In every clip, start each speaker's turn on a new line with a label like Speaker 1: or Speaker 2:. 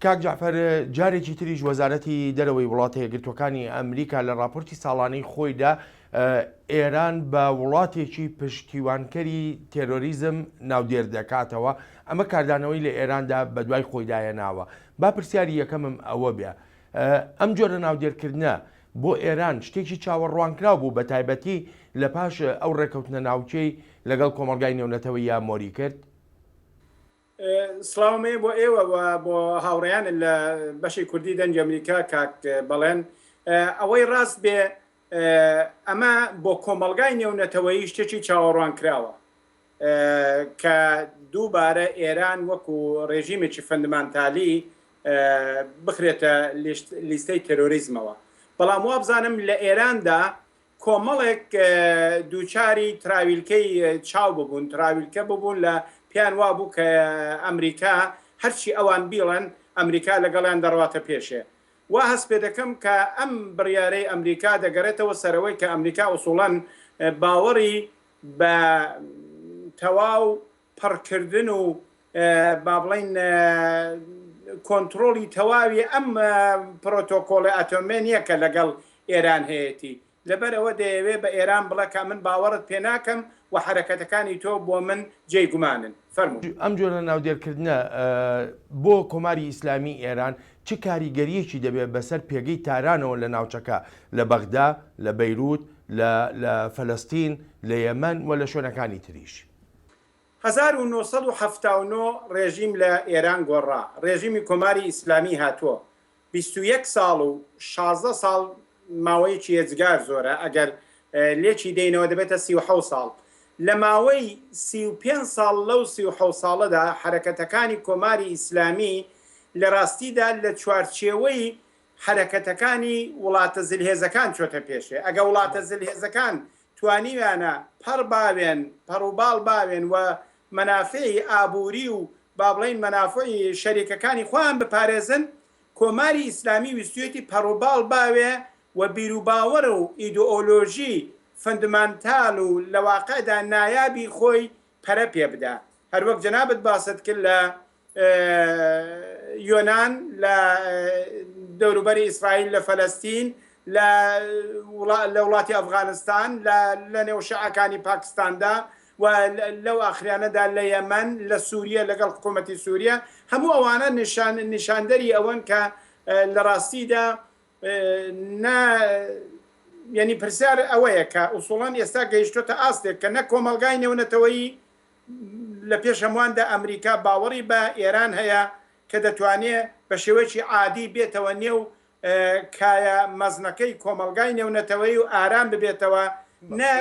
Speaker 1: کاک جعفەر جارێکی تریش وەزارەتی دەرەوەی وڵاتە یەکگرتوەکانی ئەمریکا لە راپۆرتی ساڵانەی خۆیدا ئێران بە وڵاتێکی پشتیوانکەری تێرۆریزم ناودێر دەکاتەوە. ئەمە کاردانەوەی لە ئێراندا بە دوای خۆیدایە ناوە. با پرسیاری یەکەمم ئەوە بێ، ئەم جۆرە ناودێرکردنە بۆ ئێران شتێکی چاوەڕوانکراو بوو بە تایبەتی لە پاش ئەو ڕێکەوتنە ناوچەی لەگەڵ کۆمەڵگای نێونەتەوەی یامۆری کرد؟
Speaker 2: سلااومێ بۆ ئێوە بۆ هاوڕێیان لە بەشی کوردی دەنج ئەمریکا کاک بەڵێن ئەوەی ڕاست بێ ئەمە بۆ کۆمەڵگای نێونەتەوەی شتێکی چاوەڕوان کراوە کە دووبارە ئێران وەکو ڕێژیمێکی فەندمانتالی بخرێتە لیستەی تێرۆریزمەوە. بەڵام وابزانم لە ئێراندا کۆمەڵێک دووچاری تراویلکەی چاو ببوون، تراویلکە ببوون لە پیان وا بوو کە ئەمریکا هەرچی ئەوان بیڵێن ئەمریکا لەگەڵیان دەڕواتە پێشێ. وا هەست پێ دەکەم کە ئەم بڕیارەی ئەمریکا دەگەڕێتەوە سەرەوەی کە ئەمریکا ئوسوڵەن باوەڕی بە تەواو پڕکردن و با بڵێن کۆنتترۆلی تەواوی ئەم پرۆتۆکۆڵی ئەتۆمێ نییە کە لەگەڵ ئێران هەیەی. لەبەرەوە دەیەوێ بە ئێران بڵێ کە من باوەڕت پێ ناکەم و حرەکەتەکانی تۆ بۆ من جێگومانن. فەرموو.
Speaker 1: ئەم جۆرە ناودێرکردنە بۆ کۆماری ئیسلامی ئێران چ کاریگەریەکی دەبێت بەسەر پێگەی تارانەوە لە ناوچەکە، لە بەغدا، لە بەیروت، لە فەلەستین، لە یەمەن و لە شوێنەکانی تریش؟
Speaker 2: 1979 ڕێژیم لە ئێران گۆڕا، ڕێژیمی کۆماری ئیسلامی هاتووە. 21 ساڵ و 16 ساڵ ماوەیەکی ێجگار زۆرە، ئەگەر لێکی دێنەوە دەبێتە 37 ساڵ. لە ماوەی 35 ساڵ لەو 37 ساڵەدا حرەکەتەکانی کۆماری ئیسلامی لە ڕاستیدا لە چوارچێوەی حرەکەتەکانی وڵاتە زلهێزەکان چۆتە پێشێ. ئەگە وڵاتە زلهێزەکان توانیوانە پەڕ باوێن، پەڕووباڵ باوێن و مەنافعی ئابووری و با بڵێن مەنافعی شەریکەکانی خۆیان بپارێزن، کۆماری ئیسلامی ویستوێتی پەڕووباڵ باوێ و بیرروباوەڕ و ئیدئۆلۆژی فەندمانتال و لە واقعدا نایابی خۆی پەرە پێ بدە. هەروەک جەنابەت باست کرد لە یۆناان، لە دەوروبەری ئیسرائیل، لە فەلەستین، لە وڵاتی ئەفغانستان، لە نێوشەعەکانی پاکستاندا و لەو ئاخریانەدا لە یەمەن، لە سووریە لەگەڵ حکوومەتی سووریە. هەموو ئەوانە نیشاندەری ئەوەن کە لە ڕاستیدا یعنی پرسیار ئەوەیە کە ئوسوڵان ئێستا گەیشتۆتە ئاستێک کە نە کۆمەلگای نێونەتەوەی لە پێش هەموواندا ئەمریکا باوەڕی بە ئێران هەیە کە دەتوانێت بە شێوەیەکی عادی بێتەوە نێو کایە مەزنەکەی کۆمەلگای نێونەتەوەی و ئارام ببێتەوە، نە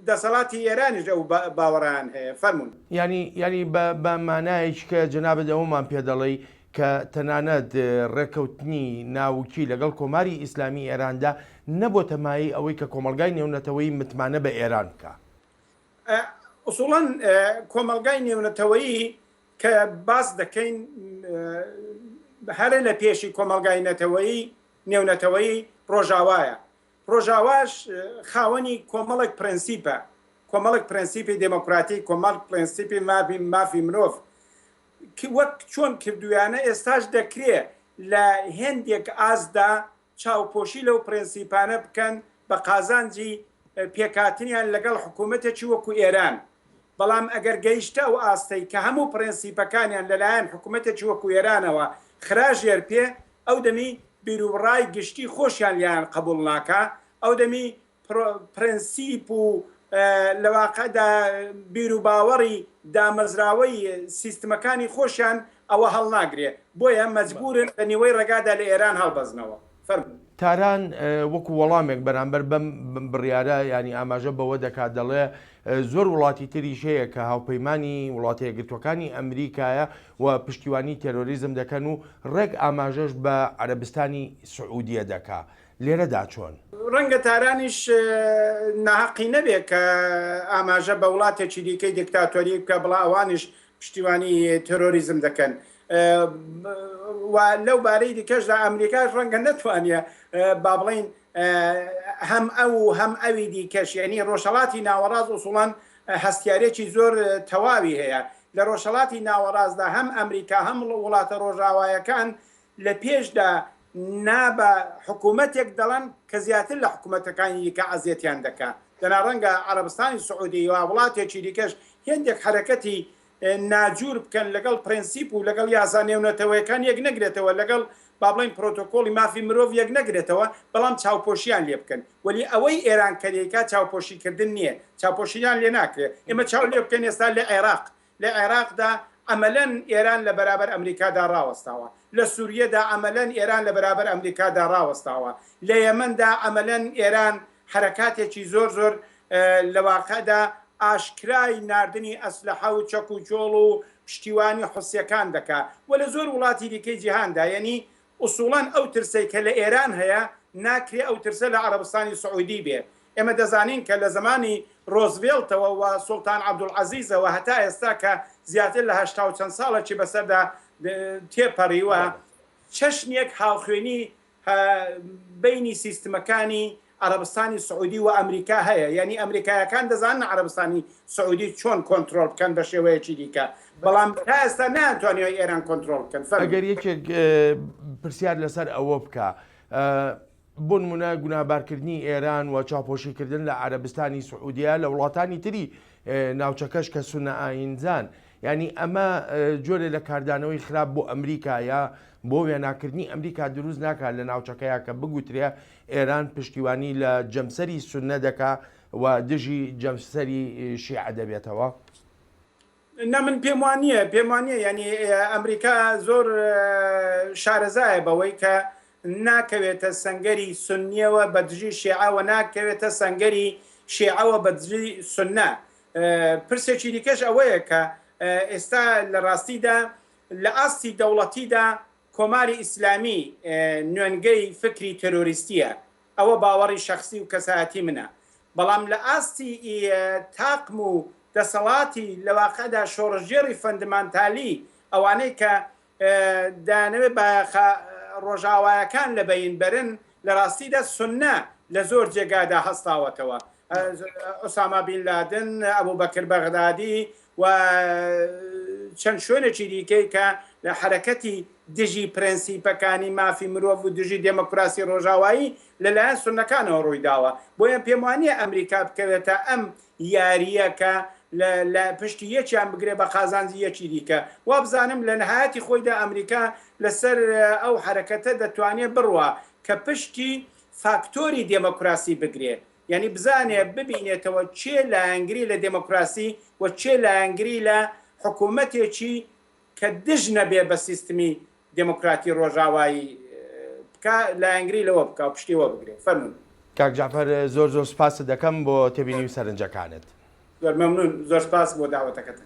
Speaker 2: دەسەڵاتی ئێرانیش ئەو باوەڕیان هەیە. فەرموون.
Speaker 1: ینی بە مانایەکی کە جەنابەت ئەومان پێ دەڵێ کە تەنانەت ڕێکەوتنی ناوکی لەگەڵ کۆماری ئیسلامی ئێراندا نەبووە تەمایی ئەوەی کە کۆمەلگای نێونەتەوەی متمانە بە ئێران بکە.
Speaker 2: ئوسوڵەن کۆمەلگای نێونەتەوەی کە باس دەکەین هەرە لە پێشی کۆمەلگای نێونەتەوەی ڕۆژاوایە. ڕۆژاواش خاوەنی کۆمەڵێک پرەنسیپە، کۆمەڵێک پرەنسیپی دموکراتی، کۆمەڵ پرەنسیپی مافی مرۆڤ وەک چۆن کردویانە ئێستاش دەکرێت لە هێندێک ئازدا چاوپۆشی لەو پرەنسیپانە بکەن بە قازانجی پێکاتنیان لەگەڵ حکوومەتێکی وەکو ئێران. بەڵام ئەگەر گەیشتە و ئاستەی کە هەموو پرەنسیپەکانیان لەلایەن حکوومەتێکی وەکو ئێرانەوە خراژێر پێ، ئەو دەمی بیرروڕای گشتی خۆشیان لیان قبول ناکە، ئەو دەمی پرەنسیپ و لە واقعدا بیرروباوەڕی دامەزراوەی سیستمەکانی خۆشیان ئەوە هەڵناگرێت. بۆیە مەجبورن بە نیوەی ڕێگادا لە ئێران هەڵبەزنەوە.
Speaker 1: تاران وەکو وەڵامێک بەرامبەر بەم بڕیارە ینی ئاماژە بەوە دەکات دەڵێ زۆر وڵاتی تریش هەیە کە هاوپەیمانی وڵاتە یەکگرتوەکانی ئەمریکایە و پشتیوانی تێرۆریزم دەکەن و ڕێک ئاماژەش بە عەرەبستانی سعودیە دەکا. لێرەدا چۆن؟
Speaker 2: ڕەنگە تارانیش ناحەقی نەبێت کە ئاماژە بە وڵاتێکی دیکەی دیکتاتۆری بکە، بڵا ئەوانیش پشتیوانی تێرۆریزم دەکەن. و لەو بارەی دیکەشدا ئەمریکاش ڕەنگە نەتوانێت با بڵێن هەم ئەو هەم ئەوی دیکەش، یعنی ڕۆژهەڵاتی ناوەڕاست ئوسوڵان هەستیارێکی زۆر تەواوی هەیە. لە ڕۆژهەڵاتی ناوەڕاستدا هەم ئەمریکا هەم وڵاتە ڕۆژاوایەکان لە پێشدا نابە حکوومەتێک دەڵێن کە زیاتر لە حکوومەتەکانی کە عزیەتیان دەکات دەنا ڕەنگە عەرەبستانی سعودی و وڵاتێکی دیکەش هێندێک حرەکەتی ناجور بکەن لەگەڵ پرەنسیپ و لەگەڵ یاسا نێونەتەوەیەکان یەک نەگرێتەوە لەگەڵ با بڵین پرۆتۆکۆڵی مافی مرۆڤ یەک نەگرێتەوە بەڵام چاوپۆشیان لێ بکەن وەلی ئەوەی ئێران کەرێکا چاوپۆشیکردن نییە چاوپۆشیان لێ ناکرێت ئێمە چاو لێ بکەن ئێستا لە عێراقدا ئەمەلەن ئێران لە بەرابەر ئەمریکادا ڕاوەستاوە لە سووریەدا ئەمەلەن ئێران لە بەرابەر ئەمریکادا ڕاوەستاوە لە یەمەندا ئەمەلەن ئێران حرەکاتێکی زۆر زۆر لە واقعدا ئاشکرای ناردنی ئەسلحە و چەک و جۆڵ و پشتیوانی حوسیەکان دەکات و لە زۆر وڵاتی دیکەی جیهاندا یعنی ئوسوڵان ئەو ترسەی کە لە ئێران هەیە ناکرێ ئەو ترسە لە عەرەبستانی سعودی بێ ئێمە دەزانین کە لە زمانی ڕۆزڤێڵتەوە و سوڵتان عەبدولعەزیزەوە هەتا ئێستا کە زیاتر لە 80 چەند ساڵێکی بەسەردا تێپەڕیوە چەشنێک هاوخوێنی بینی سیستمەکانی عەرەبستانی سعودی و ئەمریکا هەیە یعنی ئەمریکایەکان دەزانن عەرەبستانی سعودی چۆن کۆنتترۆل بکەن بە شێوەیەکی دیکە بەڵام تا ئێستا ناتوانێت ئێران کۆنتترۆل بکەن
Speaker 1: ئەگەر یەکێک پرسیار لەسەر ئەوە بکە بۆ نمونە گونابارکردنی ئێران و چاپۆشیکردن لە عەرەبستانی سعودیە لە وڵاتانی تری ناوچەکەش کە سونە ئاینزان ینی ئەمە جۆرە لە کاردانەوەی خراپ بۆ ئەمریکایە بۆ وێناکردنی ئەمریکا دروست ناکات لە ناوچەکەیە کە بگوترێ ئێران پشتیوانی لە جەمسەری سونە دەکا و دژی جەمسەری شیعە دەبێتەوە
Speaker 2: من پێم وانە ینی ئەمریکا زۆر شارەزایە بەوەی کە ناکەوێتە سەنگەری سنیەوە بە دژی شیعەوە ناکەوێتە سەنگەری شیعەوە بە دژی سنە پرسێکی دیکەش ئەوەیە کە ئێستا لە ڕاستیدا لە ئاستی دەوڵەتیدا کۆماری ئیسلامی نوێنگەی فکری تەرۆریستیە ئەوە باوەڕی شخصی و کەسایەتی منە بەڵام لە ئاستی تاقم و دەسەڵاتی لە واقعدا شۆڕژێری فەندمانتالی ئەوانەی کە دانەوێت بە ڕۆژاوایەکان لە بەین بەرن لە ڕاستیدا سنە لە زۆر جێگادا هەستاوەتەوە ئۆساما بین لادن ئەبوو بەکر بەغدادی و چەند شوێنێکی دیکەی کە لە حرەکەتی دژی پرەنسیپەکانی مافی مرۆڤ و دژی دێمەکراسی ڕۆژاوایی لەلایەن سونەکانەوە ڕوویداوە بۆیە پێم وانییە ئەمریکا بکەوێتە ئەم یاریەکە لە پشتی یەکیان بگرێ بە قازانجی یەکی دیکە وا بزانم لە نهایەتی خۆیدا ئەمریکا لەسەر ئەو حرەکەتە دەتوانێت بڕوە کە پشتی فاکتۆری دێمەکراسی بگرێ یعنی بزانێ ببینێتەوە چێ لایەنگری لە دێمەکراسی و چێ لایەنگری لە حکوومەتێکی کە دژ نەبێ بە سیستمی دێموکراتی ڕۆژاوایی بکە لایەنگری لەوە بکە پشتیەوە بگرێ فەرمون
Speaker 1: کاک جعفەر زۆر سوپاس دەکەم بۆ تێبینی و سەرنجەکانت
Speaker 2: زۆر مەمنون زۆر سپاس بۆ داوەتەکەتە